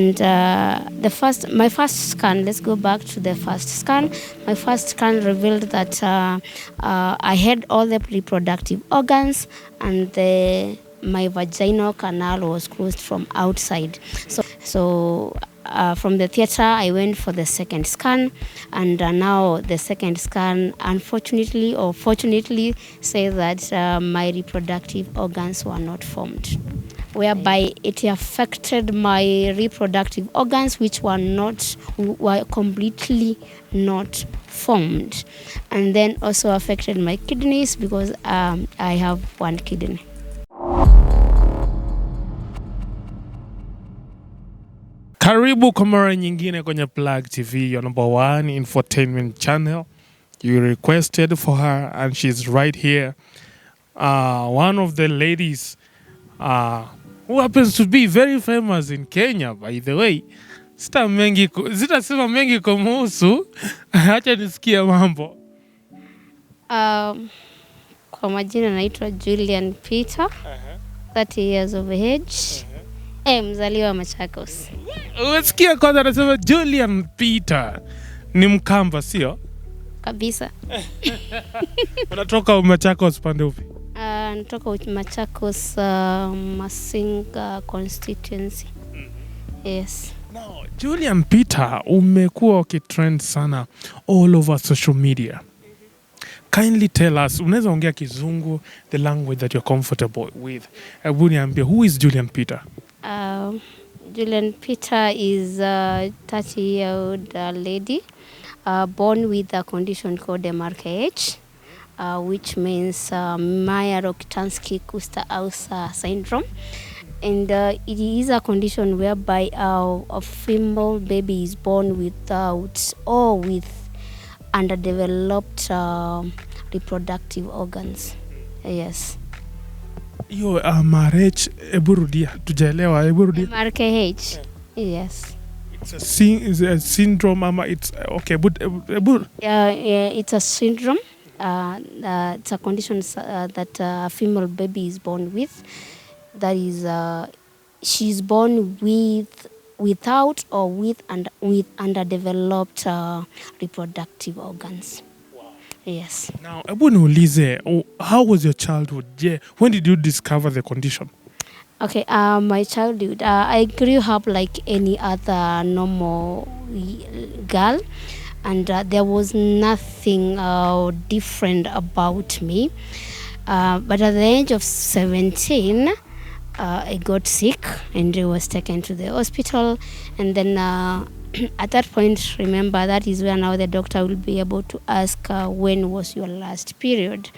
And my first scan, let's go back to the first scan. My first scan revealed that I had all the reproductive organs, and my vaginal canal was closed from outside. So from the theater, I went for the second scan, and now the second scan, unfortunately or fortunately, say that my reproductive organs were not formed, whereby it affected my reproductive organs, which were completely not formed, and then also affected my kidneys because I have one kidney. Karibu kwa mara nyingine kwenye Plug TV, your number one infotainment channel. You requested for her and she's right here. One of the ladies who happens to be very famous in Kenya, by the way. Sitasema mengi kumuhusu. Acha nisikie mambo. Kwa majina naitwa Julian Peter, 30 years of age. Mzaliwa Machakos. Unasikia kwanza anasema Julian Peter. Ni Mkamba sio? Kabisa. Unatoka Machakos pande upi? Natoka Machakos, Masinga constituency. Yes. Now, Julian Peter, umekuwa ukitrend sana all over social media. Kindly tell us, unaweza ongea Kizungu, the language that you're comfortable with. Hebu niambie, who is Julian Peter? Julian Peter is a 30-year-old lady born with a condition called MRKH, which means Mayer-Rokitansky-Kuster-Auer syndrome. And it is a condition whereby a female baby is born without or with underdeveloped reproductive organs. Yes. Yo, marriage, eburudia, tujaelewa, eburudia. MRKH, yes. It's a syndrome, it's, okay, but Yeah, it's a syndrome. It's a condition that a female baby is born with. That is, she's born without or with underdeveloped reproductive organs. Yes. Now, ebu niulize, how was your childhood? Yeah. When did you discover the condition? Okay, my childhood, I grew up like any other normal girl, and there was nothing different about me. But at the age of 17, I got sick and I was taken to the hospital, and then at that point, remember, that is where now the doctor will be able to ask when was your last period,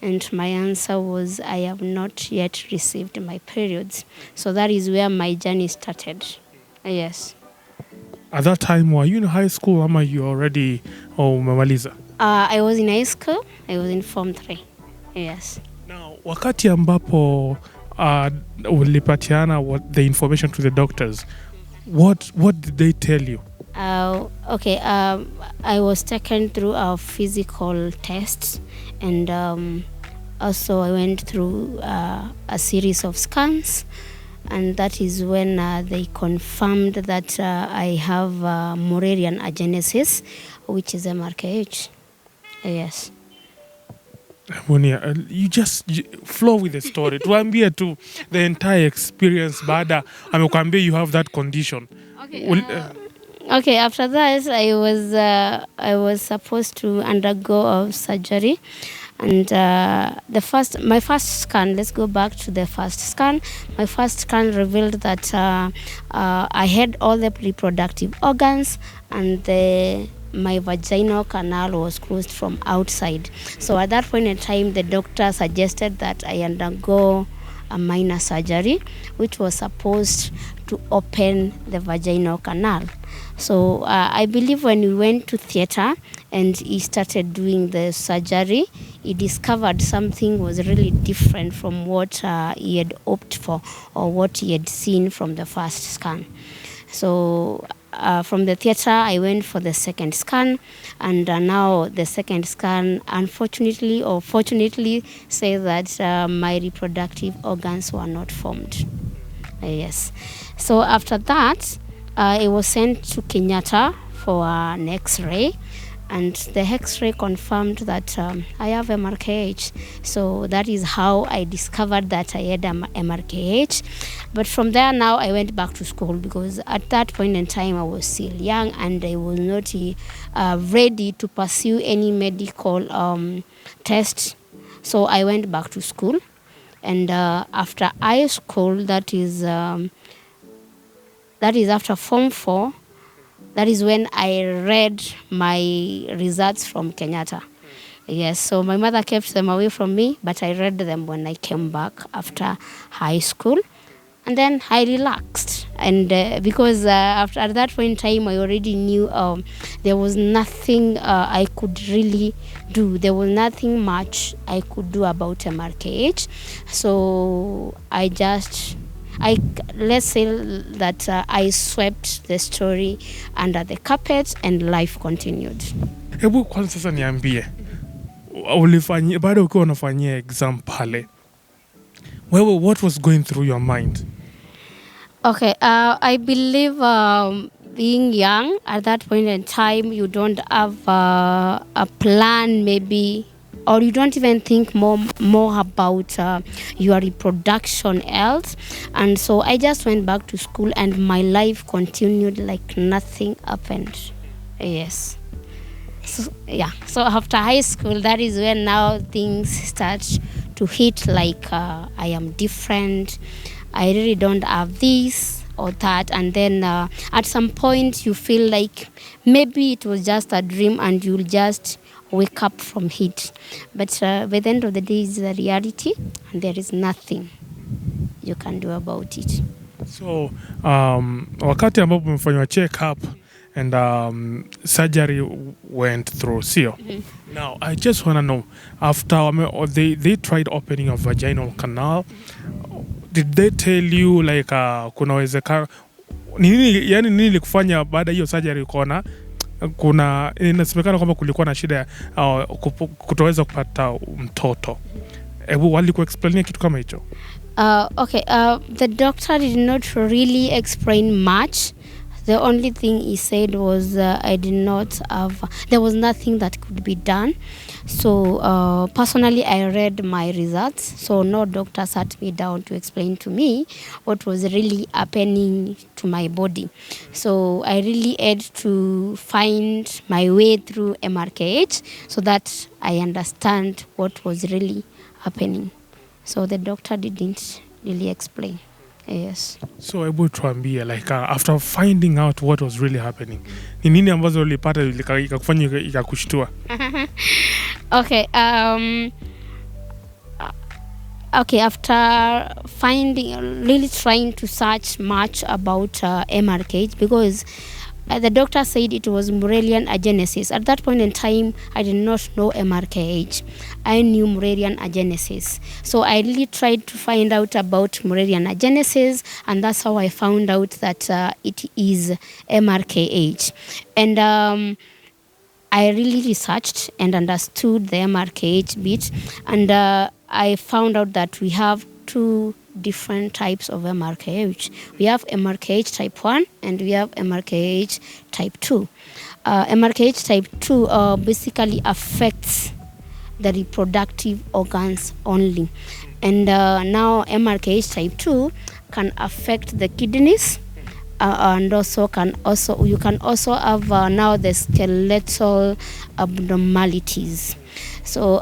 and my answer was I have not yet received my periods. So that is where my journey started. Yes. At that time, were you in high school or you already umemaliza? I was in high school. I was in Form 3. Yes. Now, wakati ambapo ulipatiana the information to the doctors, what did they tell you? Okay, I was taken through our physical tests, and also I went through a series of scans, and that is when they confirmed that I have Mullerian agenesis, which is MRKH. Yes. You just flow with the story. Tuambie tu the entire experience baada amekwambia you have that condition. Okay. Okay, after that I was supposed to undergo surgery, and my first scan, let's go back to the first scan. My first scan revealed that I had all the reproductive organs, and my vaginal canal was closed from outside. So at that point in time, the doctor suggested that I undergo a minor surgery, which was supposed to open the vaginal canal. So I believe when we went to theater and he started doing the surgery, he discovered something was really different from what he had hoped for or what he had seen from the first scan. So from the theater, I went for the second scan, and now the second scan, unfortunately or fortunately, say that my reproductive organs were not formed. Yes. So after that, It was sent to Kenyatta for an X-ray, and the X-ray confirmed that I have MRKH. So that is how I discovered that I had MRKH. But from there now I went back to school, because at that point in time I was still young and I was not ready to pursue any medical test. So I went back to school, and after high school, that is after Form 4, that is when I read my results from Kenyatta. Yes, so my mother kept them away from me, but I read them when I came back after high school. And then I relaxed. And because after at that point in time, I already knew there was nothing I could really do. There was nothing much I could do about MRKH. So let's say that I swept the story under the carpet and life continued. Hebu kwanza sasa niambie, baada ukiwa unafanyia exam pale, what was going through your mind? Okay, I believe being young at that point in time, you don't have a plan maybe, or you don't even think more about your reproduction health. And so I just went back to school and my life continued like nothing happened. Yes. So after high school, that is when now things start to hit, like I am different, I really don't have this or that. And then at some point you feel like maybe it was just a dream and you'll just wake up from it. But by the end of the day, it's the reality and there is nothing you can do about it. So wakati ambapo umefanywa check up and surgery went through, sio? Mm-hmm. Now I just want to know, after they tried opening a vaginal canal, did they tell you like kuna uwezekano nini ilikufanya baada hiyo surgery kuna inasemekana kwamba kulikuwa na shida kutoweza kupata mtoto? Hebu walikuexplainia kitu kama hicho? Okay, the doctor did not really explain much. The only thing he said was there was nothing that could be done. So personally, I read my results. So no doctor sat me down to explain to me what was really happening to my body. So I really had to find my way through MRKH so that I understand what was really happening. So the doctor didn't really explain. Yes. So able tuambie, like after finding out what was really happening, ni nini ambazo ulipata ikakufanya ikakushtua? Okay, after really trying to search much about MRKH, because the doctor said it was Mullerian agenesis. At that point in time, I did not know MRKH. I knew Mullerian agenesis. So I really tried to find out about Mullerian agenesis, and that's how I found out that it is MRKH. And I really researched and understood the MRKH bit, and I found out that we have two different types of MRKH. We have MRKH type 1 and we have MRKH type 2. MRKH type 2 basically affects the reproductive organs only. And now MRKH type 2 can affect the kidneys, and you can also have now the skeletal abnormalities. So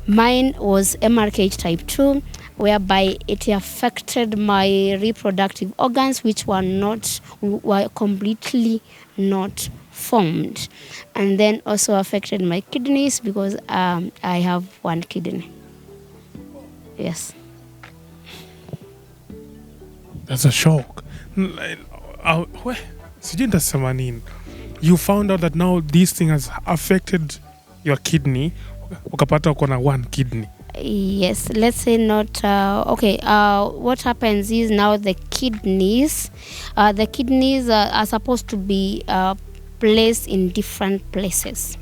mine was MRKH type 2, whereby it affected my reproductive organs, which were completely not formed, and then also affected my kidneys, because I have one kidney. Yes. That's a shock. You found out that now this thing has affected your kidney, ukapata uko na one kidney. Yes, let's say not. What happens is now the kidneys are supposed to be placed in different places.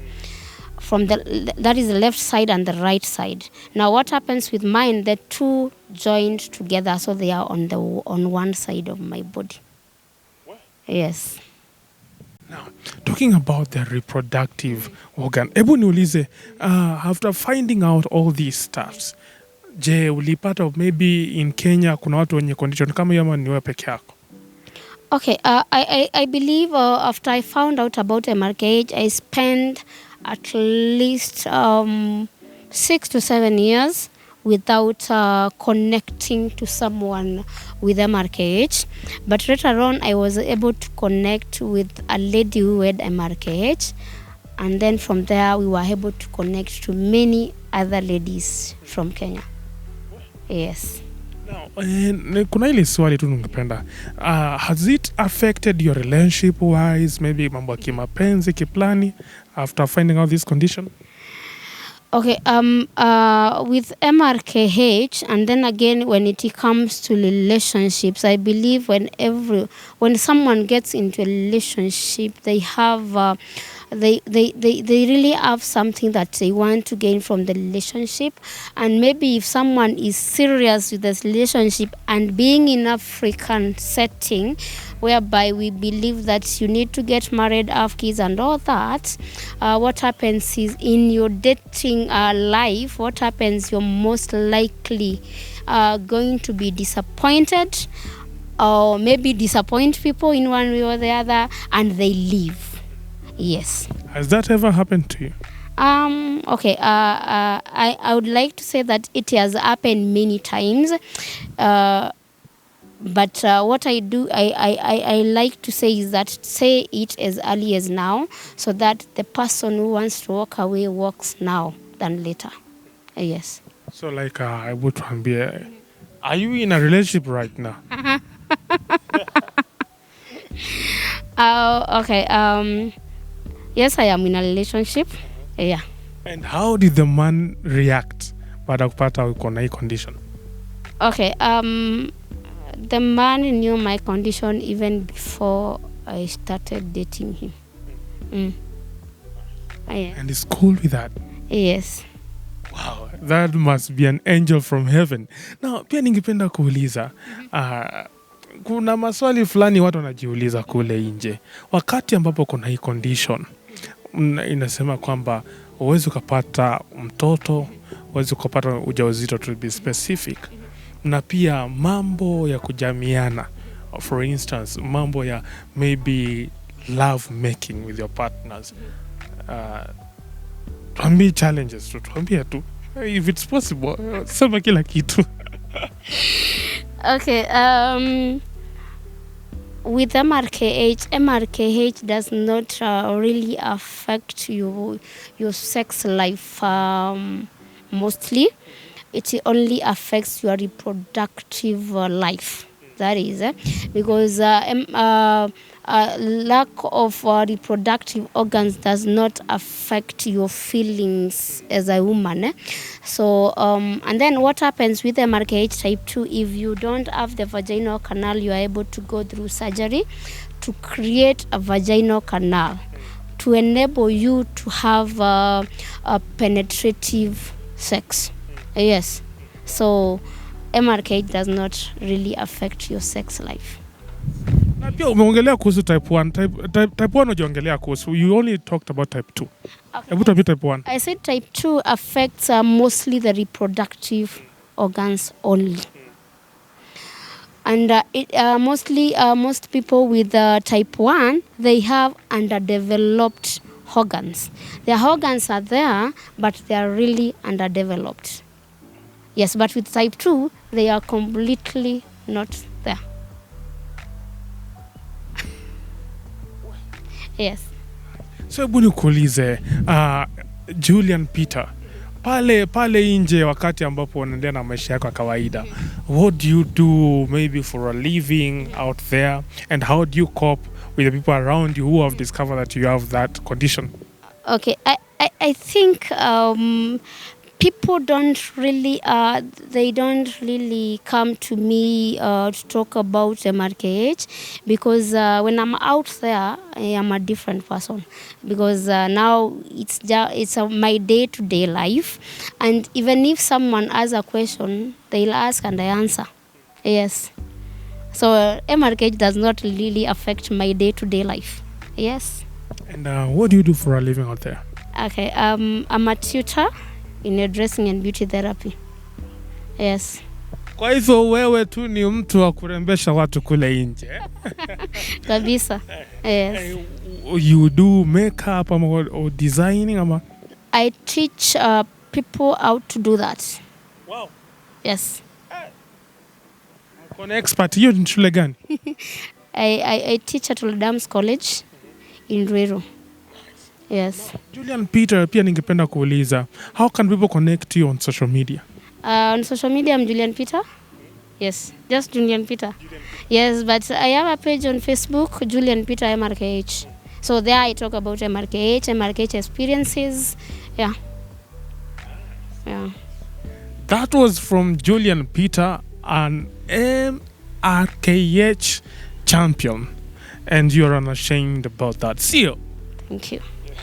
That is the left side and the right side. Now, what happens with mine? The two joined together, so they are on one side of my body. What? Yes. Now, talking about the reproductive organ, hebu niulize, after finding out all these stuffs, je, ulipata maybe in Kenya kuna watu wenye condition kama hiyo ama ni wewe peke yako? Okay, I believe after I found out about MRKH, I spent at least 6 to 7 years without connecting to someone with MRKH. But later on, I was able to connect with a lady who had MRKH. And then from there, we were able to connect to many other ladies from Kenya. Yes. Now, kuna ile swali tu ningependa. Has it affected your relationship wise, maybe mambo ya kimapenzi, kiplani, after finding out this condition? Okay, with MRKH, and then again, when it comes to relationships, I believe when someone gets into a relationship, they have they really have something that they want to gain from the relationship. And maybe if someone is serious with this relationship, and being in African setting, whereby we believe that you need to get married, have kids and all that, what happens is in your dating life, what happens, you're most likely going to be disappointed, or maybe disappoint people in one way or the other, and they leave. Yes. Has that ever happened to you? Okay. I would like to say that it has happened many times. But what I do, I like to say is that say it as early as now, so that the person who wants to walk away walks now than later. Yes. So like, I would be. Are you in a relationship right now? Okay. Yes, I am in a relationship. Yeah. And how did the man react baada ya kupata uko na hii condition? Okay. The man knew my condition even before I started dating him. Yeah. And he's cool with that? Yes. Wow, that must be an angel from heaven. Now, pia ningependa kuuliza, kuna maswali fulani watu wanajiuliza kule nje. Wakati ambapo kuna hii condition, inasema kwamba huwezi ukapata mtoto, huwezi ukapata ujauzito, to be specific. Na pia mambo ya kujamiana, for instance, mambo ya maybe love making with your partners. Tuambie challenges tu, tuambie tu. If it's possible, sema kila kitu. Okay, with MRKH does not really affect your sex life mostly. It only affects your reproductive life. That is because lack of reproductive organs does not affect your feelings as a woman. So, and then what happens with MRKH type 2, if you don't have the vaginal canal, you are able to go through surgery to create a vaginal canal to enable you to have a penetrative sex. Yes. So, MRKH does not really affect your sex life. Na pia umeongelea kuhusu type 1. Type 1 hujaongelea kuhusu. You only talked about type 2. Hebu tuambie type 1. I said type 2 affects mostly the reproductive organs only. And most people with type 1, they have underdeveloped organs. Their organs are there, but they are really underdeveloped. Yes, but with type 2, they are completely not there. Yes. So hebu nikuulize, Julian Peter, pale nje wakati ambapo unaendelea na maisha yako ya kawaida, what do you do maybe for a living out there, and how do you cope with the people around you who have discovered that you have that condition? Okay, I think people don't really come to me to talk about MRKH, because when I'm out there, I am a different person, because now it's my day-to-day life, and even if someone asks a question, they'll ask and I answer. Yes. So MRKH does not really affect my day-to-day life. Yes. And what do you do for a living out there? Okay. I'm a tutor in hairdressing and beauty therapy. Yes. Kwa hivyo wewe tu ni mtu wa kurembesha watu kule nje. Kabisa. Yes. You do makeup or designing ama? I teach people how to do that. Wow. Yes. Kuna expert. Hiyo ni shule gani? I teach at Oldham's College in Ruiru. Yes. Julian Peter, pia ningependa kuuliza, how can people connect you on social media? On social media, I'm Julian Peter. Yes, just Julian Peter. Yes, but I have a page on Facebook, Julian Peter MRKH. So there I talk about MRKH experiences. Yeah. Yeah. That was from Julian Peter, an MRKH champion. And you're unashamed about that. See you. Thank you.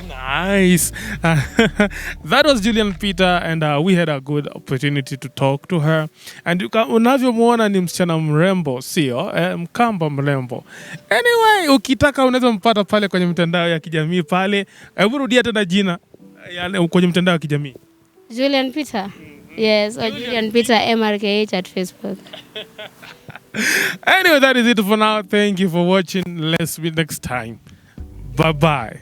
Nice. That was Julian Peter, and we had a good opportunity to talk to her. And unavyomwona ni msichana mrembo, sio? Mkamba mrembo. Anyway, ukitaka unaweza mpata pale kwenye mitandao ya kijamii pale. Hebu rudia tena jina kwenye mitandao ya kijamii. Julian Peter. Yes, or Julian Peter MRKH at Facebook. Anyway, that is it for now. Thank you for watching. Let's meet next time. Bye-bye.